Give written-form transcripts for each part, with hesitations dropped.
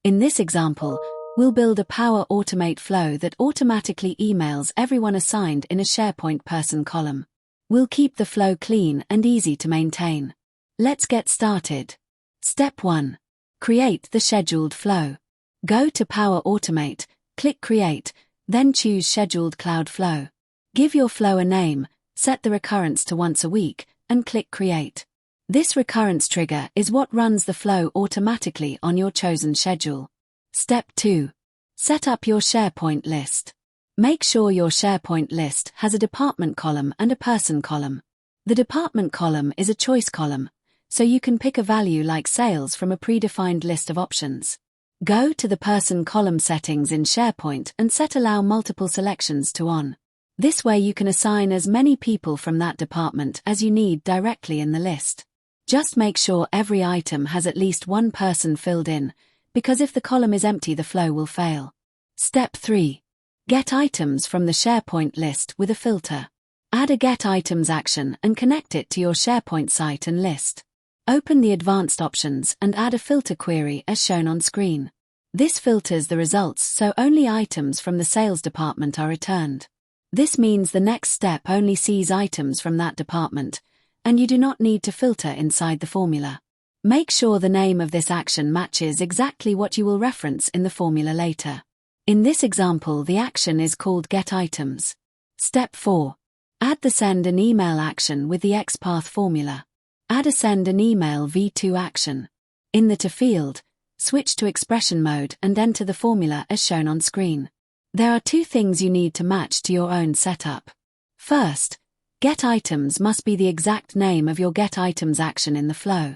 In this example, we'll build a Power Automate flow that automatically emails everyone assigned in a SharePoint person column. We'll keep the flow clean and easy to maintain. Let's get started. Step 1. Create the scheduled flow. Go to Power Automate, click Create, then choose Scheduled Cloud Flow. Give your flow a name, set the recurrence to once a week, and click Create. This recurrence trigger is what runs the flow automatically on your chosen schedule. Step 2. Set up your SharePoint list. Make sure your SharePoint list has a department column and a person column. The department column is a choice column, so you can pick a value like sales from a predefined list of options. Go to the person column settings in SharePoint and set Allow Multiple Selections to On. This way you can assign as many people from that department as you need directly in the list. Just make sure every item has at least one person filled in, because if the column is empty the flow will fail. Step 3. Get items from the SharePoint list with a filter. Add a Get Items action and connect it to your SharePoint site and list. Open the advanced options and add a filter query as shown on screen. This filters the results so only items from the sales department are returned. This means the next step only sees items from that department, and you do not need to filter inside the formula. Make sure the name of this action matches exactly what you will reference in the formula later. In this example, the action is called Get Items. Step 4. Add the Send an Email action with the XPath formula. Add a Send an Email v2 action. In the To field, switch to expression mode and enter the formula as shown on screen. There are two things you need to match to your own setup. First, Get Items must be the exact name of your Get Items action in the flow.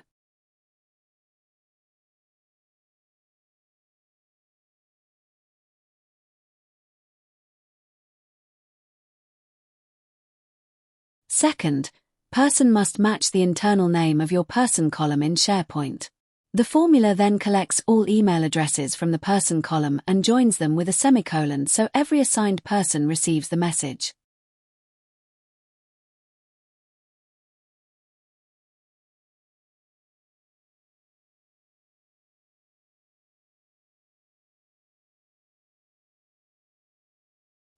Second, person must match the internal name of your person column in SharePoint. The formula then collects all email addresses from the person column and joins them with a semicolon so every assigned person receives the message.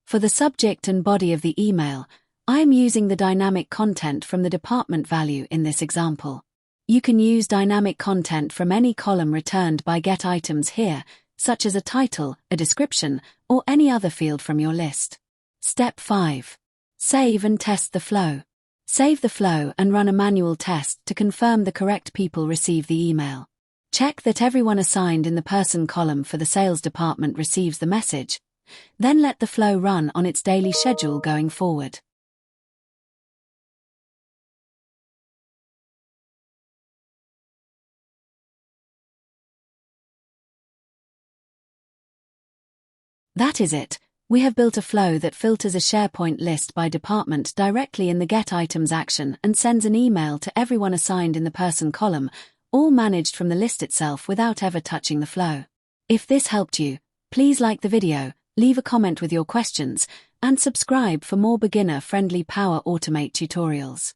For the subject and body of the email, I am using the dynamic content from the department value in this example. You can use dynamic content from any column returned by Get Items here, such as a title, a description, or any other field from your list. Step 5. Save and test the flow. Save the flow and run a manual test to confirm the correct people receive the email. Check that everyone assigned in the person column for the sales department receives the message. Then let the flow run on its daily schedule going forward. That is it. We have built a flow that filters a SharePoint list by department directly in the Get Items action and sends an email to everyone assigned in the person column, all managed from the list itself without ever touching the flow. If this helped you, please like the video, leave a comment with your questions, and subscribe for more beginner-friendly Power Automate tutorials.